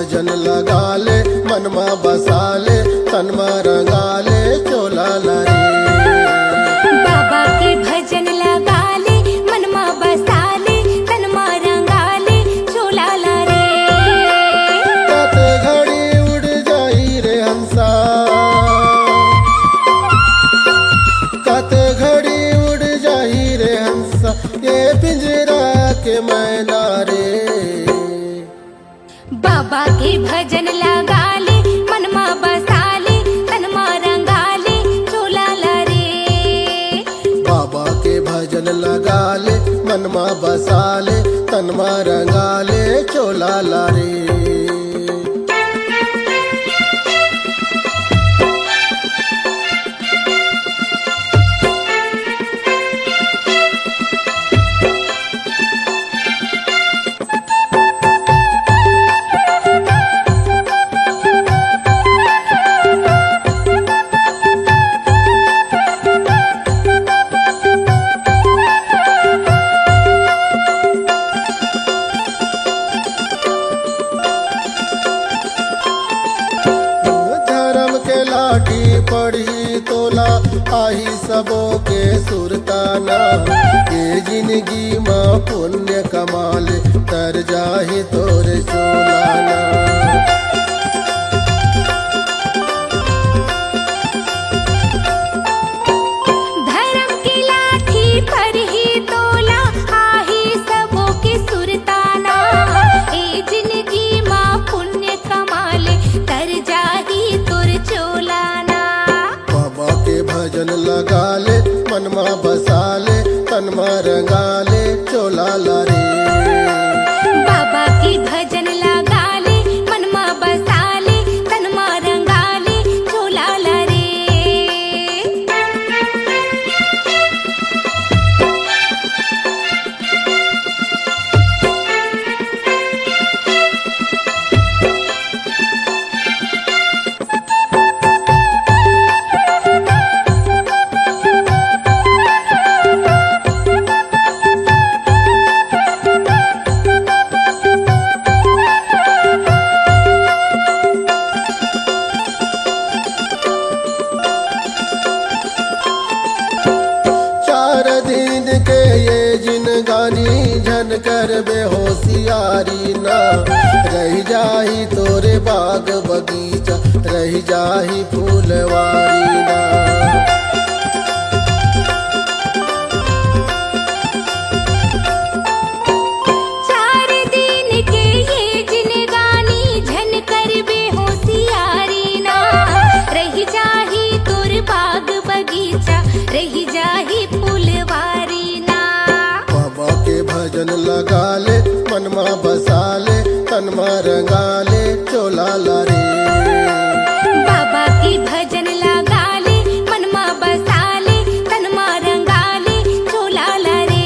भजन लगा ले मनमा बसा ले तनमा रंगा ले चोला लारे। बाबा के भजन लगा ले मनमा बसा ले तनमा रंगा ले चोला लारे। कत घड़ी उड़ जाई रे हंसा, कत घड़ी उड़ जाई रे हंसा ये पिंजरा के मैना रे। बाबा के भजन लगा ले मनमा बसा ले तनमा रंगा ले चोला लारे। बाबा के भजन लगा ले मनमा बसा ले तनमा रंगा ले चोला लारे। पढ़ी तोला आही सबो के सुरताना ये जिंदगी माँ पुण्य कमाल तर जाही तोरे सोलाना। धर्म की लाठी पर ही तोला आही सबो के सुरताना ये जिंदगी माँ पुण्य कमाले तर जाही तोर चोलाना। भजन लगा ले मनमा बसा ले तनमा रंगा ले चोला लारे। बाबा की भजन लगा ले मनमा बसा ले तनमा रंगा ले चोला लारे। गानी झन कर बेहोशियारी ना रह जाही तोरे बाग बगीचा रह जाही फूलवारी ना। चार दिन के ये जिनगानी झन कर बेहोशियारी ना रह जाही तोर बाग बगीचा रह जाही फूलवारी ना। भजन लगा ले मनमा बसा ले तनमा रंगा ले चोला लारे। बाबा की भजन लगा ले मनमा बसा ले तनमा रंगा ले चोला लारे।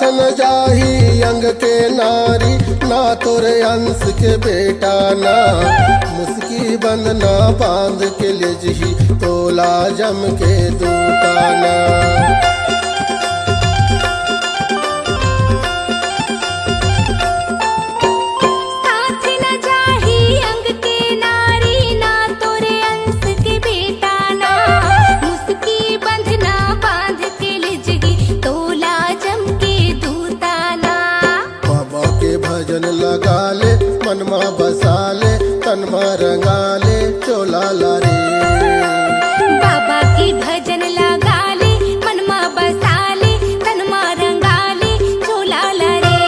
न जाही अंग के नारी ना तोरे अंश के बेटा ना मुस्की बंधना बांध के ले जही तोला जम के दूताना। साथ न जाही अंग के नारी ना तोरे अंश के बेटा ना मुस्की बंधना बांध के ले जही तोला जम के दूताना। बाबा के भजन लगा ले मनमा बसा ले तनमा रंगा ले चोला लारे। बाबा की भजन लगा ले मनमा बसा ले तनमा रंगा ले चोला लारे।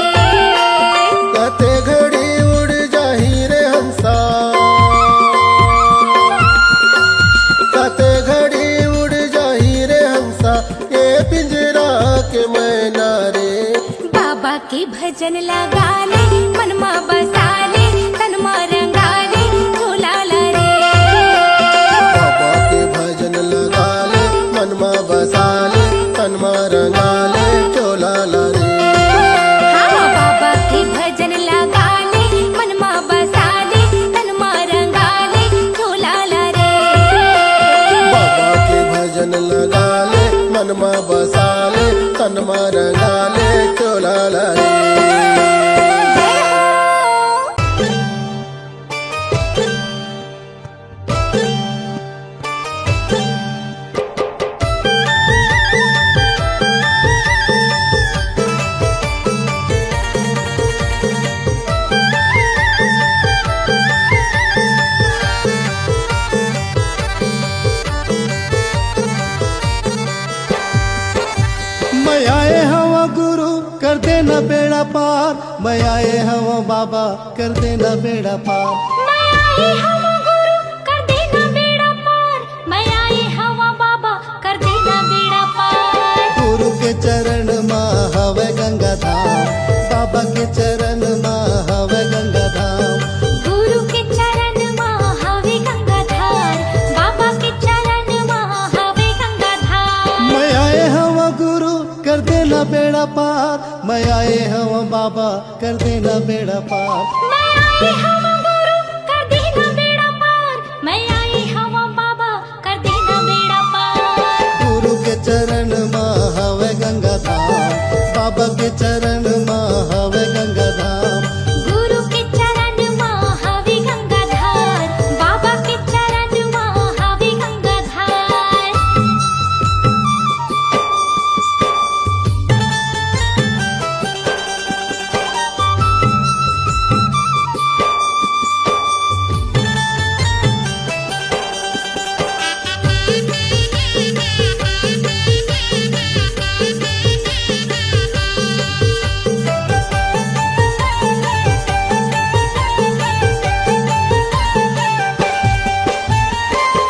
कते घड़ी उड़ जाही रे हंसा, कते घड़ी उड़ जाही रे हंसा ये पिंजरा के मैना रे। बाबा के भजन भजन लगा ले मनमा बसा ले तनमा रंगा ले झूला ला रे। बाबा के भजन लगा ले मनमा बसा ले तनमा रंगा ले चोला ला रे। हाँ बाबा के भजन लगा ले मनमा बसा ले तनमा रंगा ले झूला ला रे। बाबा के भजन लगा ले मनमा बसा ले तनमा रंगा ले चोला ला रे। मैं आए हवा गुरु कर देना बेड़ा पार, मैं आए हवा बाबा कर देना बेड़ा पार। मैं आई हवा गुरु कर देना बेड़ा पार, मैं आई हवा बाबा कर देना बेड़ा पार। गुरु के चरण माँ हवे गंगा धाम, बाबा के चरण माँ हवे गंगा धाम। गुरु के चरण माँ हवे गंगा धार, बाबा के चरण माँ हवे गंगा धार। मैं आए हवा गुरु कर देना बेड़ा पार, मैं आए हवा बाबा कर देना बेड़ा पार। मैं आई हवा गुरु कर देना बेड़ा पार, मैं आई हवा बाबा कर देना बेड़ा पार। गुरु के चरण माँ हवे गंगा धाम, बाबा के चरण माँ हवे गंगा धाम। गुरु के चरण माँ हवे गंगा धार, बाबा के चरण माँ हवे गंगा धार।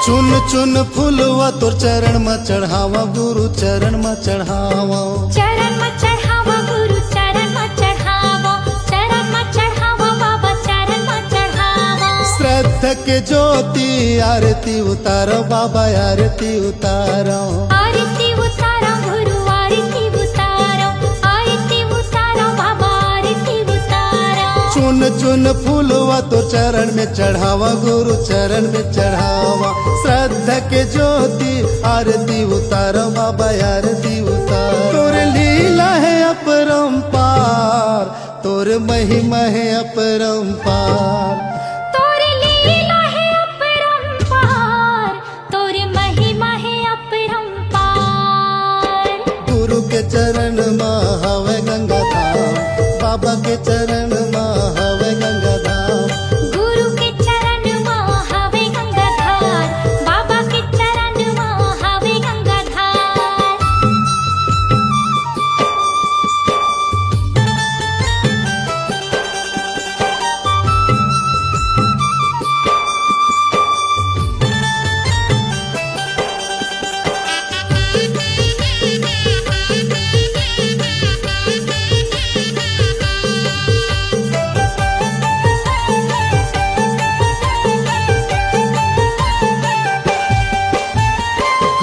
चुन चुन फूलवा तोर चरण में चढ़ावा गुरु चरण में चढ़ावा। चरण में चढ़ावा गुरु चरण में चढ़ावा, चरण में चढ़ावा बाबा चरण में चढ़ावा। श्रद्धा के ज्योति आरती उतारो बाबा आरती उतारो। आरती उतारो गुरु आरती उतारो, आरती उतारो बाबा आरती उतारो। चुन चुन फूलवा तो चरण में चढ़ावा गुरु चरण में चढ़ावा। श्रद्धा के ज्योति आरती उतारो बाबा आरती उतारो। तोर लीला है अपरंपार, तोर महिमा है अपरंपार। तोरे लीला है अपरंपार, तोरे महिमा है अपरंपार। गुरु के चरण माँ हवे गंगा धाम, बाबा के चरण माँ हवे गंगा धाम। गुरु के चरण माँ हवे गंगा धार, बाबा के चरण माँ हवे गंगा धार।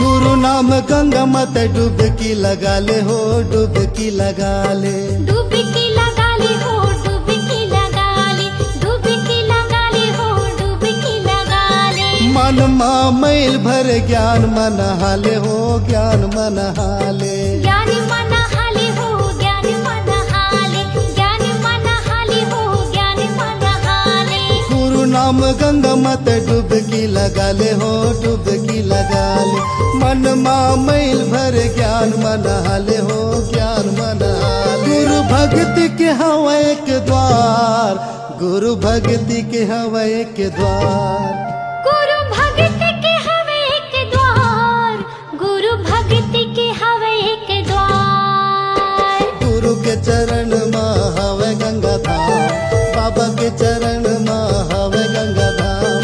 गुरु नाम गंगा मत डुबकी लगा ले हो डुबकी लगा ले। डुबकी लगा ले हो डुबकी लगा ले, डुबकी लगा ले हो डुबकी लगा ले। मन माँ मैल भर ज्ञान मन हाले हो ज्ञान मन हाले। ज्ञान मन हाले हो ज्ञान मन हाले, ज्ञान मन हाले हो ज्ञान मन हाले। गुरु नाम गंगा मत डुबकी लगा ले हो डुबकी लगा ले। मन माँ मैल भर ज्ञान मन हाले हो ज्ञान मन हाले। गुरु भक्ति के हवा एक द्वार, गुरु भक्ति के हवा एक द्वार। गुरु भक्ति के हवे एक द्वार, गुरु भक्ति के हवे एक द्वार। गुरु के चरण माँ हवे गंगा धाम, बाबा के चरण माँ हवे गंगा धाम।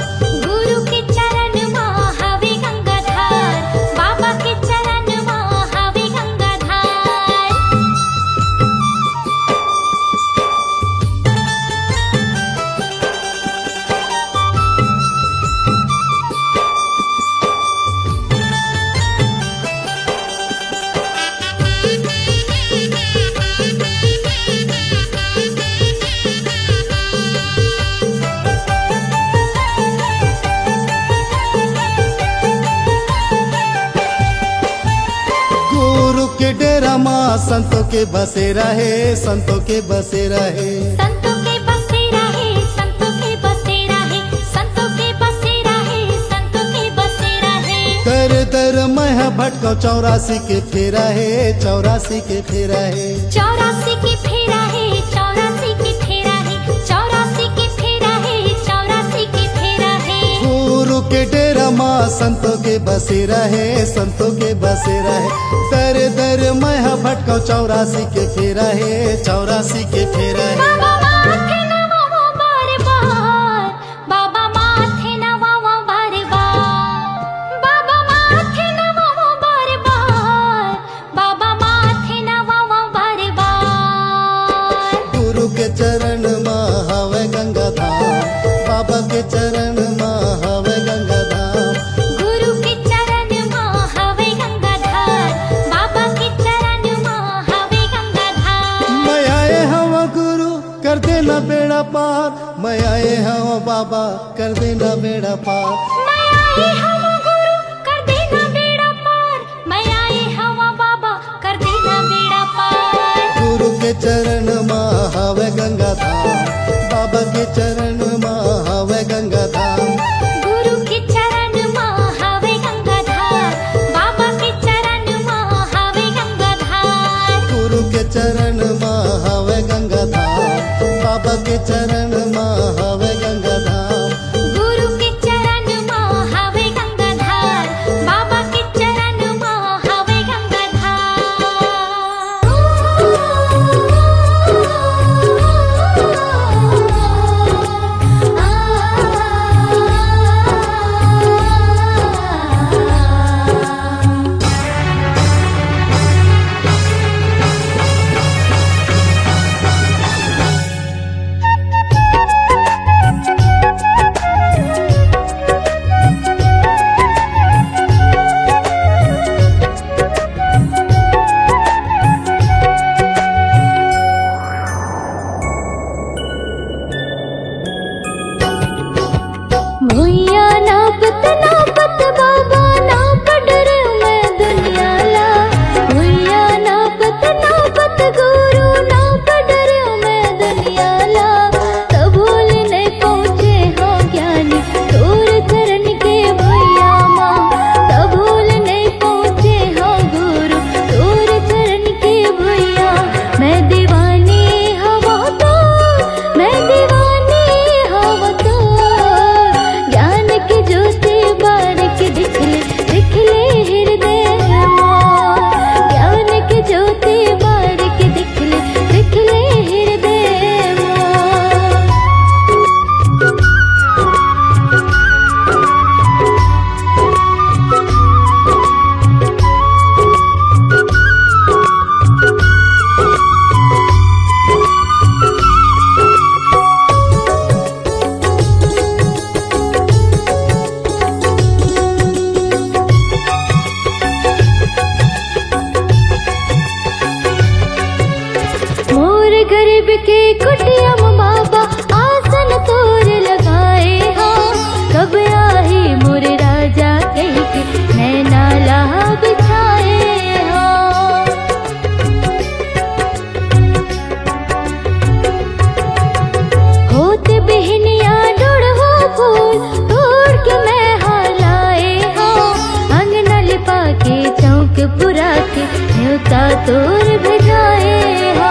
गुरु के चरण माँ हवे गंगा धार, बाबा के चरण माँ हवे गंगा धार। संतों के बसेरा है, संतों के बसेरा है। संतों के बसेरा है, संतों के बसेरा है, संतों के बसेरा है, संतों के बसेरा है। दर दर मैं भटको 84 के फेरा है, 84 के फेरा है। 84 के फेरा है, 84 के फेरा है, 84 के फेरा है, 84 के फेरा है। गुरु के डेरा माँ संतों के बसेरा है, संतों के बसेरा है। दर दर मैं भटको 84 के फेरा है, 84 के फेरा है। बाबा माथे नवाओ बार बार, बाबा माथे नवाओ बार बार, बाबा माथे नवाओ बार बार, बाबा माथे नवाओ बार बार। गुरु के चरण माँ हवे गंगा धाम, बाबा के चरण माँ हवे गंगा धाम। गुरु के चरण माँ हवे गंगाधार, बाबा के चरण माँ हवे गंगाधार। मैं आए हवा गुरु कर देना बेड़ा पार, मैं आए हवा बाबा कर देना बेड़ा पार। मैं आए हवा गुरु कर देना बेड़ा पार, मैं आए हवा बाबा कर देना बेड़ा पार। गुरु के चरण माँ हवे गंगा धाम, बाबा के चरण माँ हवे गंगा धाम। गुरु के चरण माँ हवे गंगाधार, बाबा के चरण माँ हवे गंगाधार। गुरु के चरण माँ हवे गंगा धाम, बाबा के चरण माँ हवे गंगा धाम। गुरु के चरण माँ हवे गंगाधार, बाबा के चरण माँ हवे गंगाधार। भुइया नापत नापत बाबा नाप डरे मैं दुनिया ला। भुइया नापत नापत गुरु नाप डरे मैं दुनिया ला। कबूल नहीं पहुँचे हो ज्ञानी दूर चरण के भुइया माँ। कबूल नहीं पहुँचे हो गुरु दूर चरण के भुइया। मैं दीवानी हवा तो, मैं दीवानी हवा तो। ज्ञान की ज्योति बारिक दिखले हृदय मोर। ज्ञान की ज्योति बारिक दिखले हृदय मोर। मोर गरीब के कुटिया में बाबा आसन तोर लगाए हो। कब आही मोर राजा कह के नैना लाह बिछाए हो। होत बहनिया डोड़ हो फूल तोड़ के मैं हालाए हो। अंगना लिपा के चौक पुरा के न्योता तोर भेजाए हो।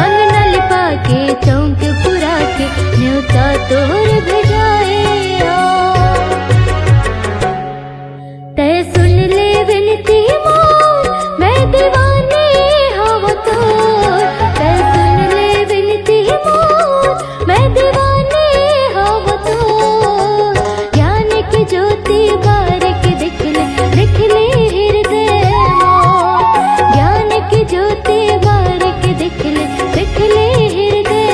अंगना लिपा के चौक पुरा के न्योता तोर भेजाए हो। तय सुन ले विनती मोर, मैं दीवानी हवा तोर। तय सुन ले विनती मोर, मैं दीवानी हवा तोर। ज्ञान की ज्योति बारिक दिखले हृदय मोर। ज्ञान की ज्योति बारिक दिखले हृदय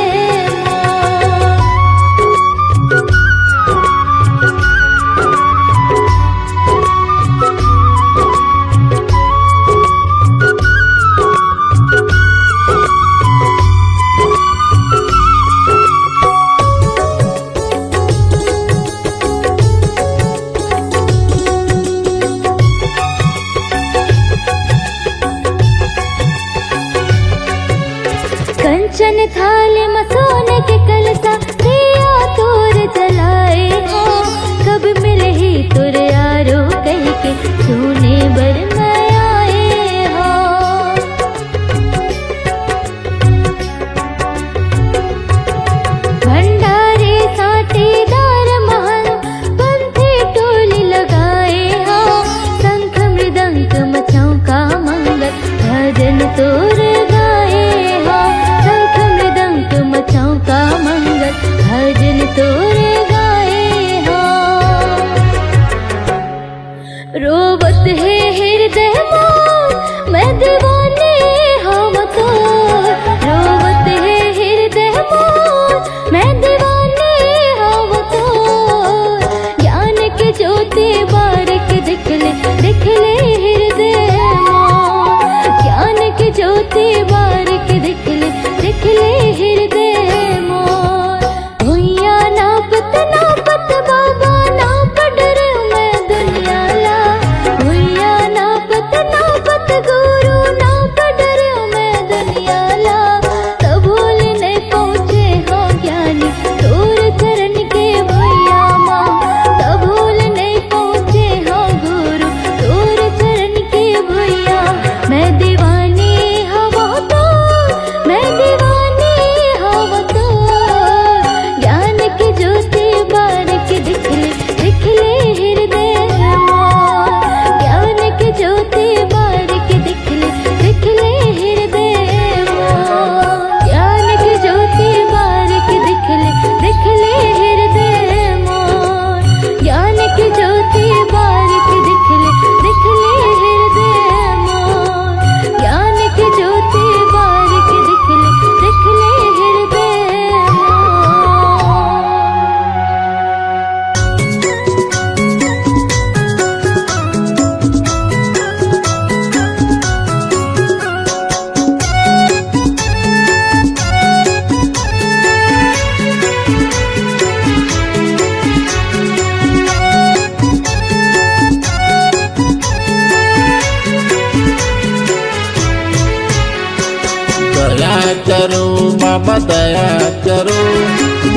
बाबा दया करो,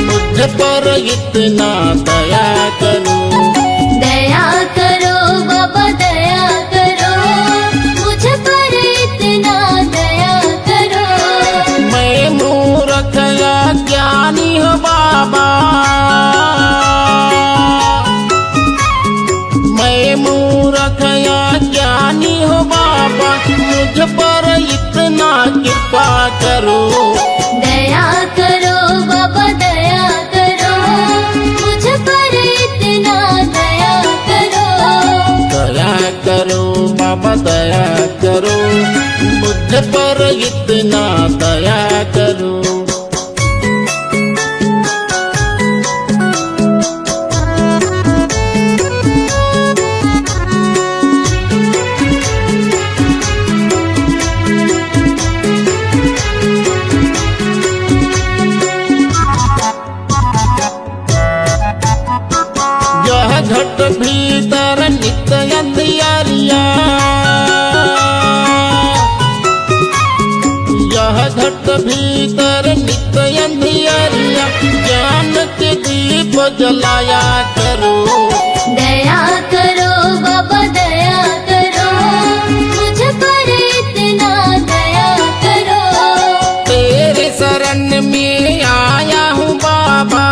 मुझ पर इतना दया करो। दया करो बाबा दया करो, मुझ पर इतना दया करो। मैं मूर्ख या ज्ञानी हो बाबा, मैं मूर्ख या ज्ञानी हो बाबा, मुझ पर इतना कृपा करो। दया करो बाबा दया करो, मुझ पर इतना दया करो। दया करो बाबा दया करो, मुझ पर इतना दया करो। यह घट भीतर नित्य अंधियारिया, यह घट भीतर नित्य अंधियारिया, ज्ञान के दीप जलाया करो। दया करो बाबा दया करो, मुझ पर इतना दया करो। तेरे शरण में आया हूँ बाबा,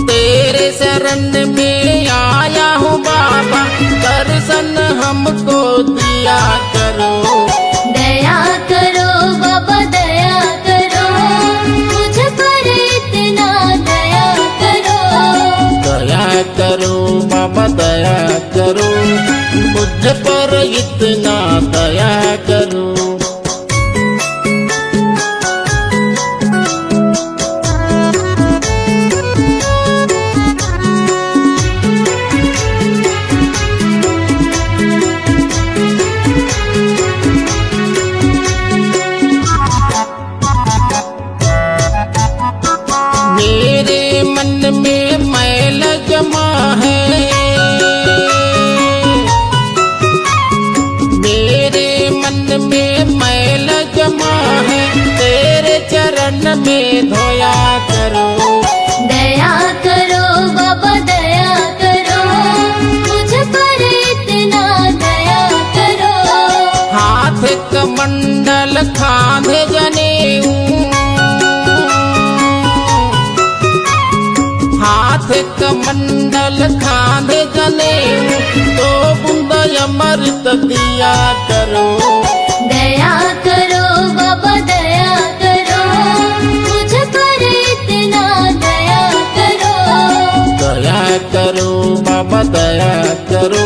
तेरे शरण में आया हूँ बाबा, दर्शन हमको दिया करो। दया करो बाबा दया करो, मुझ पर इतना दया करो। दया करो बाबा दया करो, मुझ पर इतना दया करो। मेरे मन में मैल जमा है, मेरे मन में मैल जमा है, तेरे चरण में धोया करो। दया करो बाबा दया करो, मुझ पर इतना दया करो। हाथ कमंडल खांधे जनेऊ, हाथ कमंडल खांधे जनेऊ, तो बूंद अमृत दिया करो। दया करो बाबा दया करो, मुझ पर इतना दया करो। दया करो बाबा दया करो,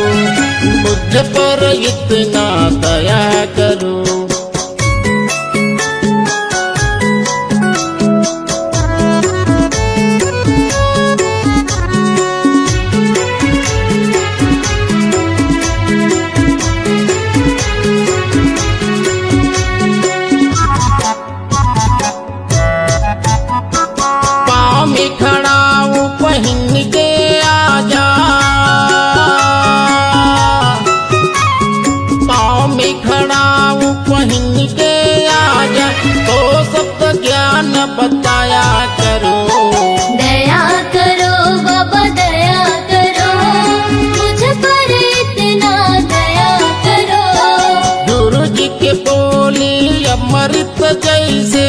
मुझ पर इतना दया करो। पाँव में खड़ा हूँ पहन के आजा, पाँव में खड़ा हूँ पहन के आजा, तो सबका ज्ञान बताया करो। दया करो बाबा दया करो, मुझ पर इतना दया करो। गुरु जी के बोली अमृत जैसे,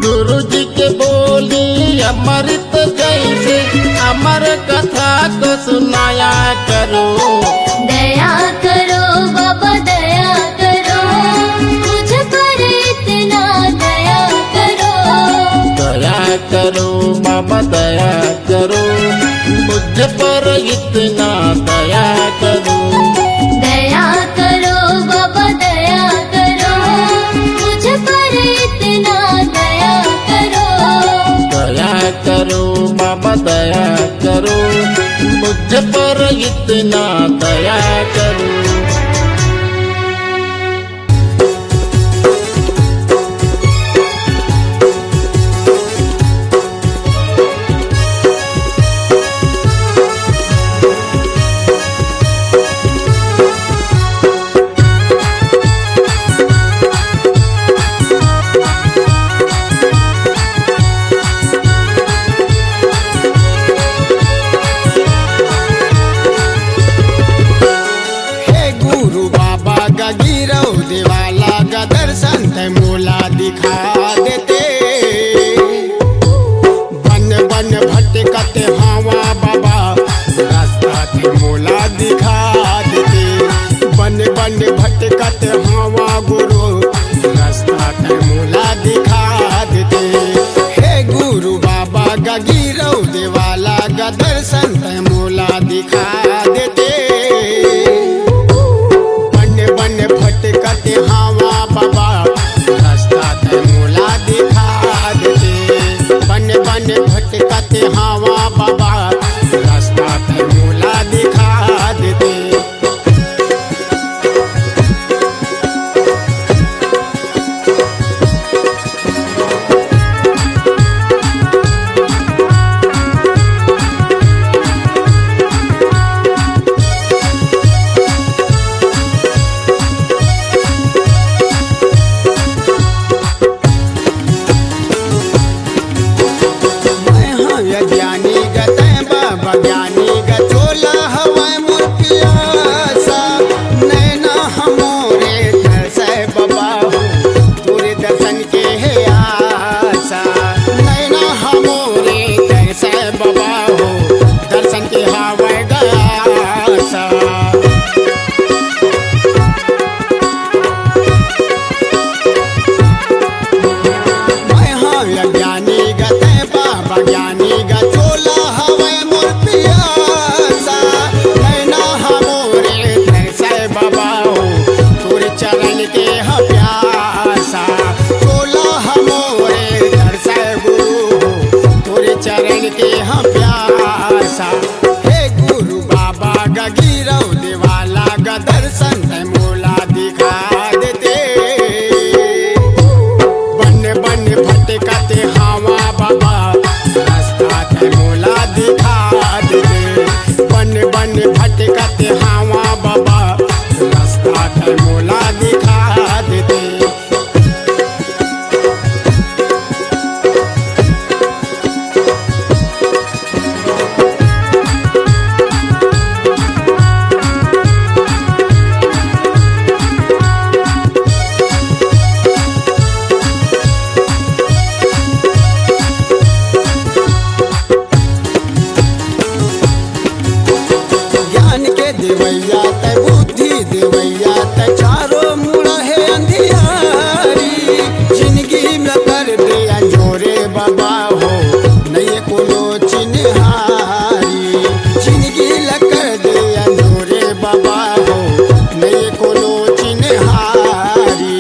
गुरु जी के बोली अमृत जैसे, अमर कथा को सुनाया करो। दया करो बाबा दया करो, मुझ पर गिरौ देवाला का दर्शन ते मोला दिखा देते। बन बन भटकते हवा बाबा रास्ता ते मोला दिखा देते। बन बन भटकते हवा गुरु रास्ता ते मोला दिखा देते। हे गुरु बाबा का गिरौ देवाला का दर्शन ते मोला दिखा देते। भटकते हवा बाबा रास्ता ते मोला दिखा देते। बन बन भटकते हवा बाबा रास्ता ते मोला दिखा देते। ज्ञानी गते बाबा ज्ञानी गचोला हवाय मोर पियासा। नैना हमोरे तरसे बाबा हो तोरे दर्शन के है आशा। नैना हमोरे तरसे बाबा हो दर्शन के हवाय गासा। ज्ञानी गते बाबा ज्ञानी गचोला हवे मोर पियासा। नैना हमोरे तरसे बाबा हो तोरे चरण के ह प्यासा। चोला हमोरे तरसे गुरु हो तोरे चरण के ह प्यासा। हे गुरु बाबा गा गिरौ देवाला गा दर्शन ते मोला दिखा देते। बन बन भटकते हवा बाबा रास्ता ते मोला दिखा देते। बन बन भटकते हवा बाबा रास्ता ते मोला दिखा देते। देवैया ते बुद्धि देवैया ते चारों मुड़ा है अंधियारी। जिंदगी में कर दिया जोरे बाबा हो नहीं कोनो चिन्हारी। जिंदगी में कर दिया जोरे बाबा हो नहीं कोनो चिन्हारी।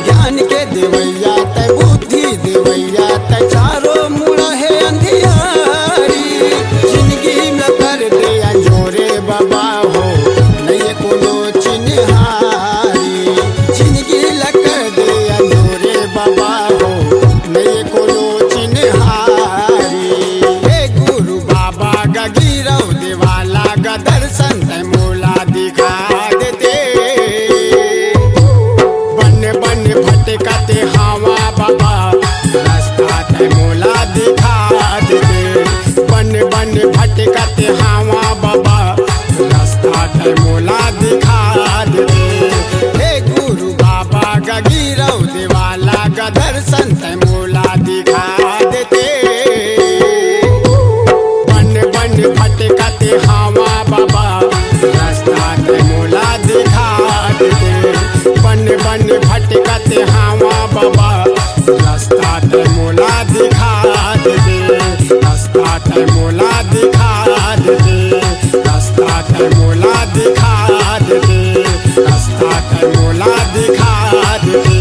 ज्ञान के देवैया ते बुद्धि देवैया चारों मुड़ा है अंधियारी। जिंदगी में कर दिया जोरे बाबा हो नहीं कोनो चिन्हारी। जिंदगी में कर दिया जोरे बाबा हो नहीं कोनो चिन्हारी। हे गुरु बाबा गा गिरौ देवाला गा दर्शन ते मोला दिखा देते। बन बन भटकते हवा बाबा रास्ता ते मोला दिखा देते। बन बन भटकते हवा बाबा रास्ता ते मोला दिखा देते। हे गुरु बाबा गा गिरौ देवाला गा दर्शन ते मोला दिखा देते। बन बन भटकते हवा बाबा रास्ता ते मोला दिखा देते। बन बन भटकते हवा बाबा रास्ता ते मोला दिखा देते। रास्ता ते मोला दिखा देते। रास्ता ते मोला दिखा देते। रास्ता ते मोला दिखा देते।